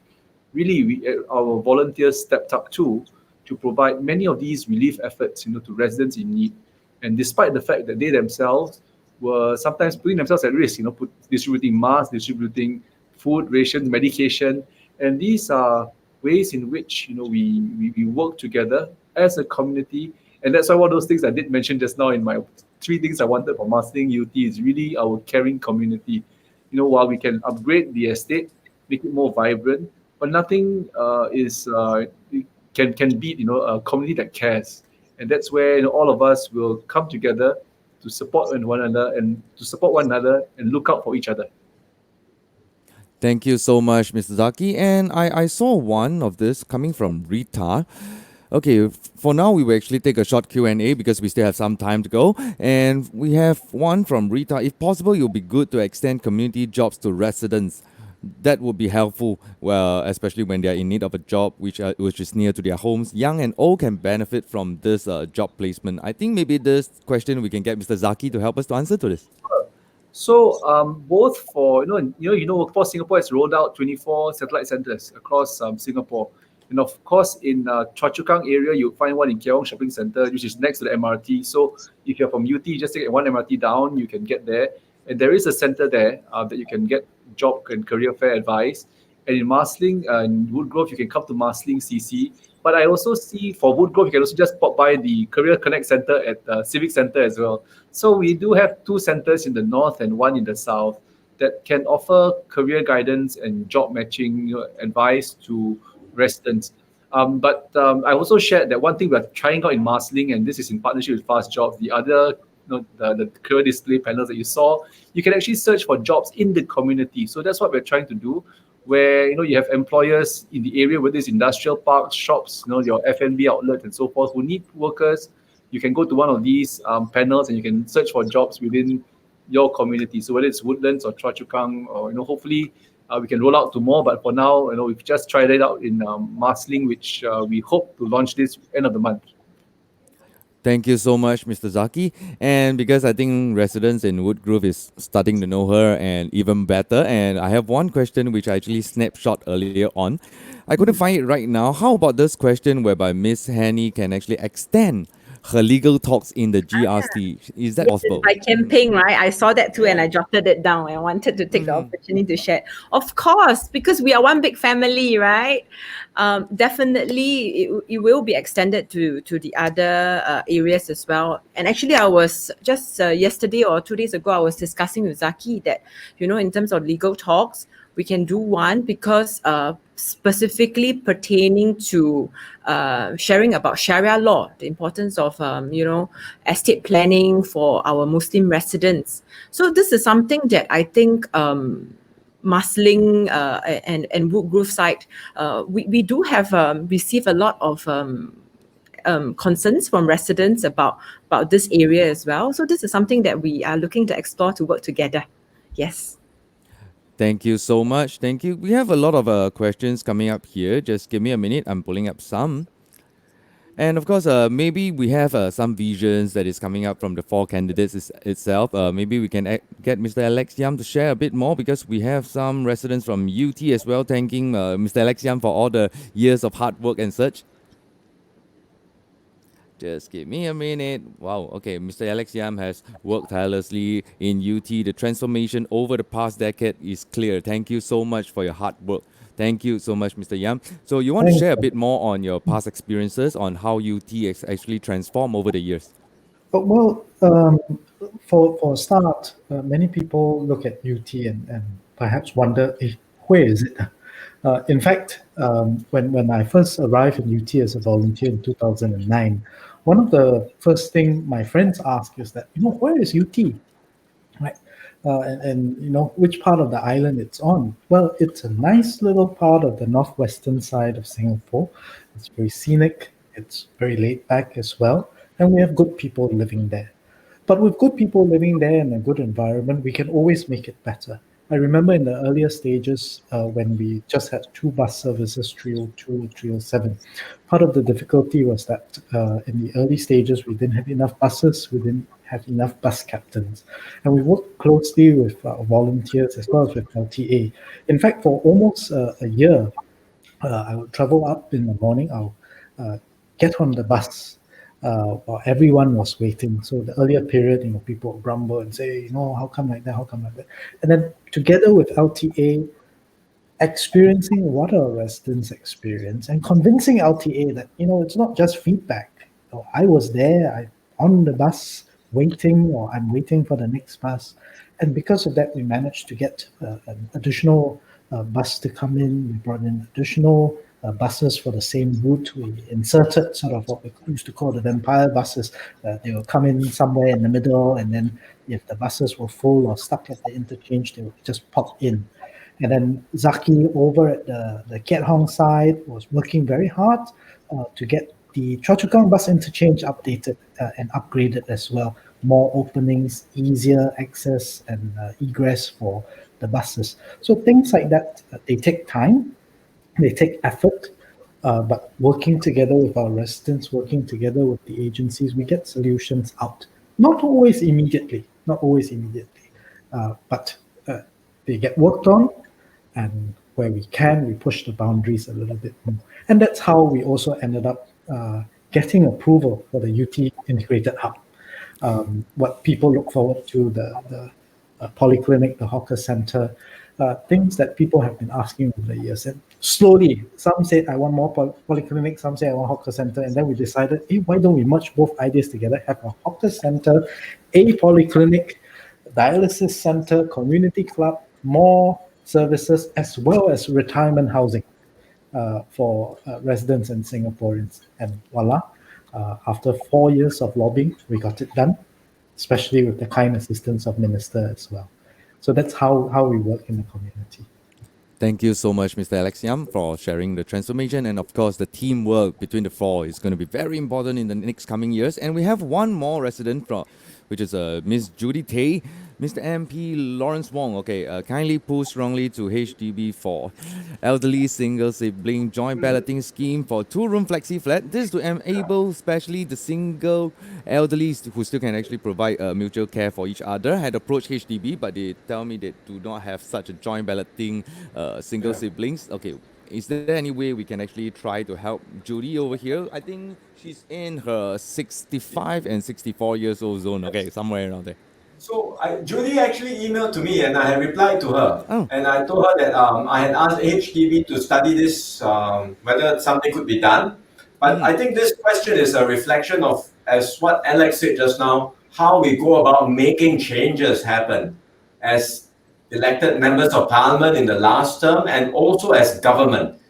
really our volunteers stepped up too to provide many of these relief efforts, to residents in need. And despite the fact that they themselves were sometimes putting themselves at risk, distributing masks, distributing food, rations, medication. And these are ways in which, we work together as a community. And that's why one of those things I did mention just now in my 3 things I wanted for Marsiling-Yew Tee is really our caring community. While we can upgrade the estate, make it more vibrant, but nothing can beat, a community that cares. And that's where all of us will come together to support one another and look out for each other. Thank you so much, Mr. Zaki. And I saw one of this coming from Rita. Okay, for now, we will actually take a short Q&A because we still have some time to go. And we have one from Rita. If possible, it would be good to extend community jobs to residents. That would be helpful, well, especially when they are in need of a job which is near to their homes. Young and old can benefit from this job placement. I think maybe this question we can get Mr. Zaki to help us to answer to this. So both for, Workforce Singapore has rolled out 24 satellite centers across Singapore. And of course, in Choa Chu Kang area, you'll find one in Keong Shopping Centre, which is next to the MRT. So if you're from UT, just take one MRT down, you can get there. And there is a center there that you can get job and career fair advice. And in Marsiling and Woodgrove, you can come to Marsiling CC. But I also see for Woodgrove, you can also just pop by the Career Connect Center at Civic Center as well. So we do have 2 centers in the north and 1 in the south that can offer career guidance and job matching advice to residents. But I also shared that one thing we're trying out in Marsiling, and this is in partnership with Fast Jobs, the other the career display panels that you saw, you can actually search for jobs in the community. So that's what we're trying to do, where you have employers in the area, whether it's industrial parks, shops, your F&B outlet and so forth, who need workers. You can go to one of these panels and you can search for jobs within your community. So whether it's Woodlands or Choa Chu Kang, or hopefully we can roll out to more. But for now, we've just tried it out in Marsiling, which we hope to launch this end of the month. Thank you so much, Mr. Zaki. And because I think residents in Woodgrove is starting to know her and even better, and I have one question which I actually snapshot earlier on. I couldn't find it right now. How about this question whereby Miss Hanny can actually extend her legal talks in the GRC? Is that possible? By campaign, right? I saw that too and I jotted it down. I wanted to take the opportunity to share. Of course, because we are one big family, right? Definitely, it will be extended to the other areas as well. And actually, I was just yesterday or 2 days ago, I was discussing with Zaki that, in terms of legal talks, we can do one because specifically pertaining to sharing about Sharia law, the importance of, estate planning for our Muslim residents. So this is something that I think Marsiling and Woodgrove side, we do have received a lot of concerns from residents about this area as well. So this is something that we are looking to explore to work together. Yes. Thank you so much. Thank you. We have a lot of questions coming up here. Just give me a minute. I'm pulling up some. And of course, maybe we have some visions that is coming up from the 4 candidates itself. Maybe we can get Mr. Alex Yam to share a bit more, because we have some residents from UT as well thanking Mr. Alex Yam for all the years of hard work and such. Just give me a minute. Wow, okay, Mr. Alex Yam has worked tirelessly in UT. The transformation over the past decade is clear. Thank you so much for your hard work. Thank you so much, Mr. Yam. So you want to share a bit more on your past experiences on how UT has actually transformed over the years? Well, for a start, many people look at UT and perhaps wonder, where is it? In fact, when I first arrived in UT as a volunteer in 2009, one of the first things my friends ask is that, where is UT? Right? and you know which part of the island it's on. Well, it's a nice little part of the northwestern side of Singapore. It's very scenic. It's very laid back as well, and we have good people living there. But with good people living there in a good environment, we can always make it better. I remember in the earlier stages when we just had 2 bus services, 302, 307. Part of the difficulty was that in the early stages, we didn't have enough buses, we didn't have enough bus captains. And we worked closely with volunteers as well as with LTA. In fact, for almost a year, I would travel up in the morning, I'll get on the bus while everyone was waiting. So the earlier period, you know, people would grumble and say, you know, how come like that? How come like that? And then together with LTA, experiencing what our residents experience and convincing LTA that, you know, it's not just feedback. You know, I was there, I on the bus waiting, or I'm waiting for the next bus. And because of that, we managed to get an additional bus to come in. We brought in additional buses for the same route. We inserted sort of what we used to call the vampire buses. They will come in somewhere in the middle, and then if the buses were full or stuck at the interchange, they would just pop in. And then Zaki over at the Keat Hong side was working very hard to get the Choa Chu Kang bus interchange updated and upgraded as well. More openings, easier access and egress for the buses. So things like that, they take time, they take effort, but working together with our residents, working together with the agencies, we get solutions out. Not always immediately, but they get worked on, and where we can, we push the boundaries a little bit more. And that's how we also ended up getting approval for the UT Integrated Hub. What people look forward to, the polyclinic, the hawker center, things that people have been asking over the years. And slowly, some said, I want more polyclinic, some say I want hawker center, and then we decided, hey, why don't we merge both ideas together, have a hawker center, a polyclinic, dialysis center, community club, more services, as well as retirement housing for residents and Singaporeans. And voila, after 4 years of lobbying, we got it done, especially with the kind assistance of Minister as well. So that's how we work in the community. Thank you so much, Mr. Alex Yam, for sharing the transformation. And of course, the teamwork between the 4 is going to be very important in the next coming years. And we have one more resident, which is Miss Judy Tay. Mr. MP Lawrence Wong, kindly push strongly to HDB for elderly single sibling joint balloting scheme for 2-room flexi flat. This is to enable especially the single elderly who still can actually provide mutual care for each other. Had approached HDB, but they tell me they do not have such a joint balloting single siblings. Okay, is there any way we can actually try to help Judy over here? I think she's in her 65 and 64 years old zone. Okay, somewhere around there. So Judy actually emailed to me, and I had replied to her. And I told her that I had asked HDB to study this, whether something could be done. But I think this question is a reflection of, as what Alex said just now, how we go about making changes happen as elected members of parliament in the last term, and also as government.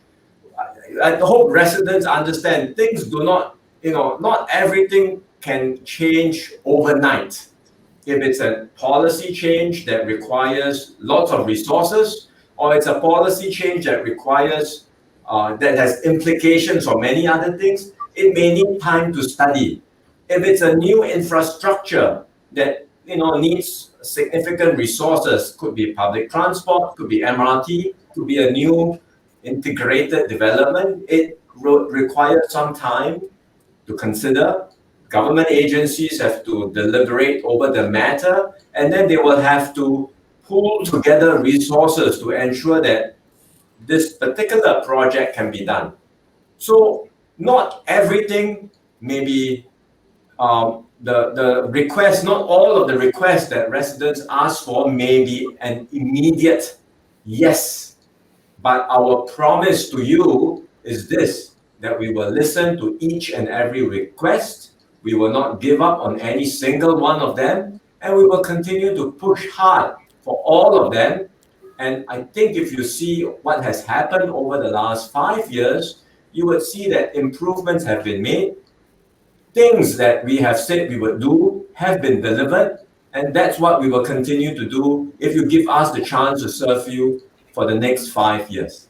I hope residents understand things do not, not everything can change overnight. If it's a policy change that requires lots of resources, or it's a policy change that requires, that has implications for many other things, it may need time to study. If it's a new infrastructure that needs significant resources, could be public transport, could be MRT, could be a new integrated development, it requires some time to consider. Government agencies have to deliberate over the matter, and then they will have to pool together resources to ensure that this particular project can be done. So not everything may be the request, not all of the requests that residents ask for may be an immediate yes. But our promise to you is this, that we will listen to each and every request. We will not give up on any single one of them, and we will continue to push hard for all of them. And I think if you see what has happened over the last 5 years, you would see that improvements have been made. Things that we have said we would do have been delivered, And that's what we will continue to do if you give us the chance to serve you for the next 5 years.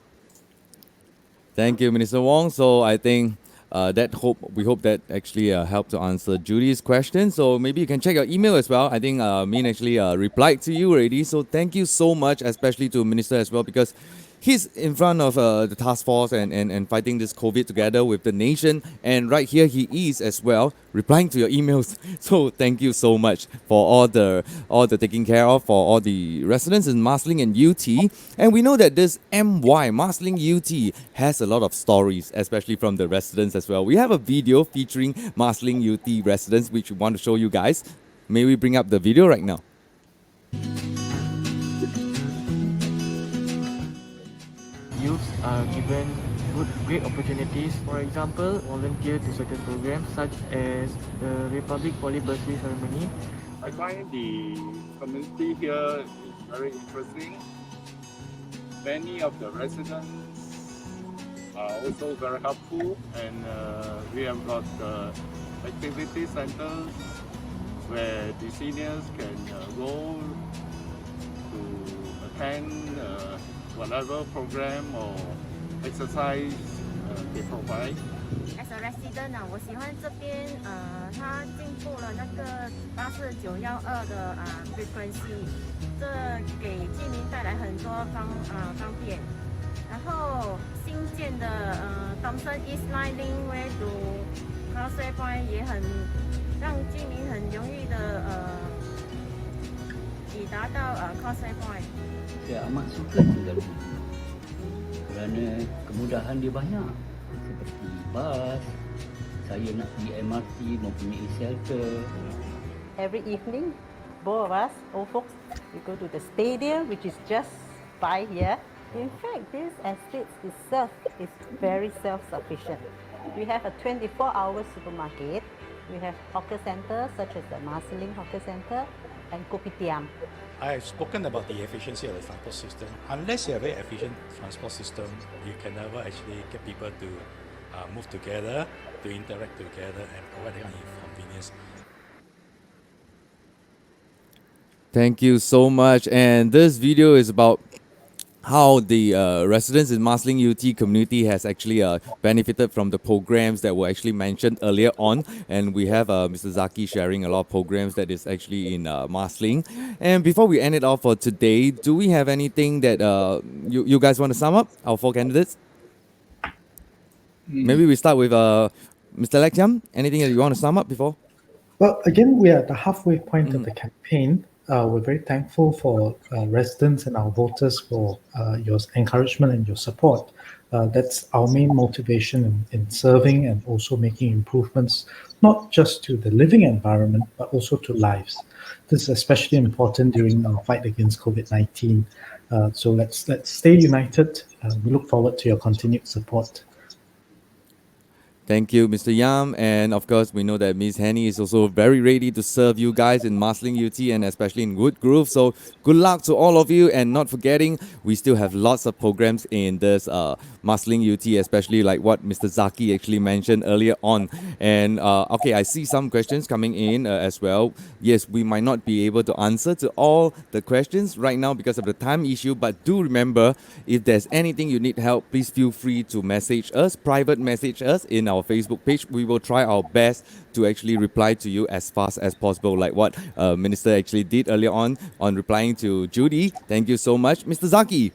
Thank you, Minister Wong. So I think we hope that actually helped to answer Judy's question. So maybe you can check your email as well. I think Min actually replied to you already. So thank you so much, especially to Minister as well, because he's in front of the task force and fighting this COVID together with the nation. And right here he is as well, replying to your emails. So thank you so much for all the taking care of for all the residents in Marsiling and Yew Tee. And we know that this Marsiling-Yew Tee has a lot of stories, especially from the residents as well. We have a video featuring Marsiling-Yew Tee residents, which we want to show you guys. May we bring up the video right now? Youths are given great opportunities. For example, volunteer to certain programs such as the 𝗠𝗿𝗶𝗶𝗶 ceremony. I find the community here is very interesting. Many of the residents are also very helpful, and we have got activity centers where the seniors can go to attend whatever program or exercise they provide. As a resident 我喜欢这边它进步了那个84912的frequency， 这给居民带来很多方便。然后新建的Thomson East Line Link Way to Causeway Point 也很让居民很容易的抵达到Causeway Point。 Saya amat suka tinggal di sini kerana kemudahan dia banyak, seperti bas, saya nak pergi MRT mempunyai shelter. Every evening, both of us, old folks, we go to the stadium, which is just by here. In fact, this estate itself is very self-sufficient. We have a 24-hour supermarket. We have hawker centers such as the Marsiling Hawker Center and Kopitiam. I've spoken about the efficiency of the transport system. Unless you have a very efficient transport system, you can never actually get people to move together, to interact together, and provide that kind of convenience. Thank you so much. And this video is about how the residents in Marsiling-Yew Tee community has actually benefited from the programs that were actually mentioned earlier on. And we have Mr. Zaki sharing a lot of programs that is actually in Marsiling. And before we end it off for today, do we have anything that you guys want to sum up, our 4 candidates? Maybe we start with Mr. Lek Chiam. Anything that you want to sum up before? Well, again, we are at the halfway point of the campaign. We're very thankful for residents and our voters for your encouragement and your support. That's our main motivation in serving and also making improvements, not just to the living environment, but also to lives. This is especially important during our fight against COVID-19. So let's stay united. We look forward to your continued support. Thank you, Mr. Yam. And of course, we know that Ms. Henny is also very ready to serve you guys in Marsiling-Yew Tee and especially in Woodgrove. So good luck to all of you. And not forgetting, we still have lots of programs in this Marsiling-Yew Tee, especially like what Mr. Zaki actually mentioned earlier on. And okay, I see some questions coming in as well. Yes, we might not be able to answer to all the questions right now because of the time issue. But do remember, if there's anything you need help, please feel free to message us, private message us in our Facebook page. We will try our best to actually reply to you as fast as possible, like what Minister actually did earlier on replying to Judy. Thank you so much. Mr. Zaki,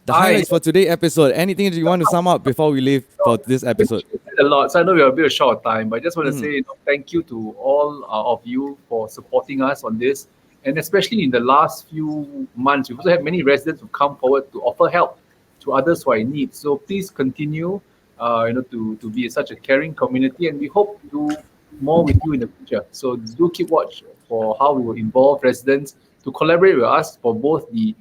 the highlights for today's episode. Anything that you want to sum up before we leave for this episode? A lot, so I know we are a bit short of time, but I just want to say thank you to all of you for supporting us on this, and especially in the last few months, we've also had many residents who come forward to offer help to others who are in need. So please continue to be such a caring community, and we hope to do more with you in the future. So do keep watch for how we will involve residents to collaborate with us for both the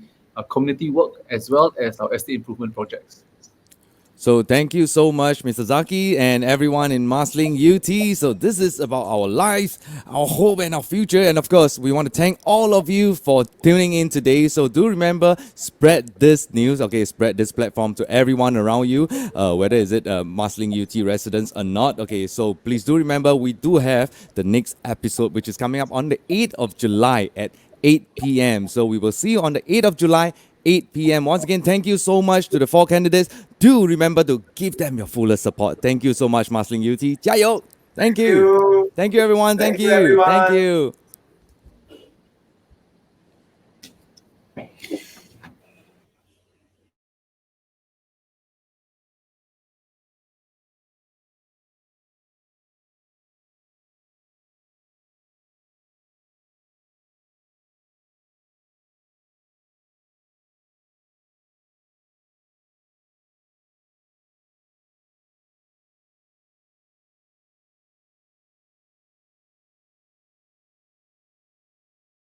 community work as well as our estate improvement projects. So thank you so much, Mr. Zaki, and everyone in Marsiling-Yew Tee. So this is about our lives, our hope, and our future. And of course, we want to thank all of you for tuning in today. So do remember, spread this news, okay, spread this platform to everyone around you, whether is it Marsiling-Yew Tee residents or not. Okay, so please do remember, we do have the next episode, which is coming up on the 8th of July at 8 p.m. So we will see you on the 8th of July, 8 p.m. Once again, thank you so much to the 4 candidates. Do remember to give them your fullest support. Thank you so much, Marsiling-Yew Tee. 加油! Thank you. Thank you, everyone. Thank you. everyone. Thank you.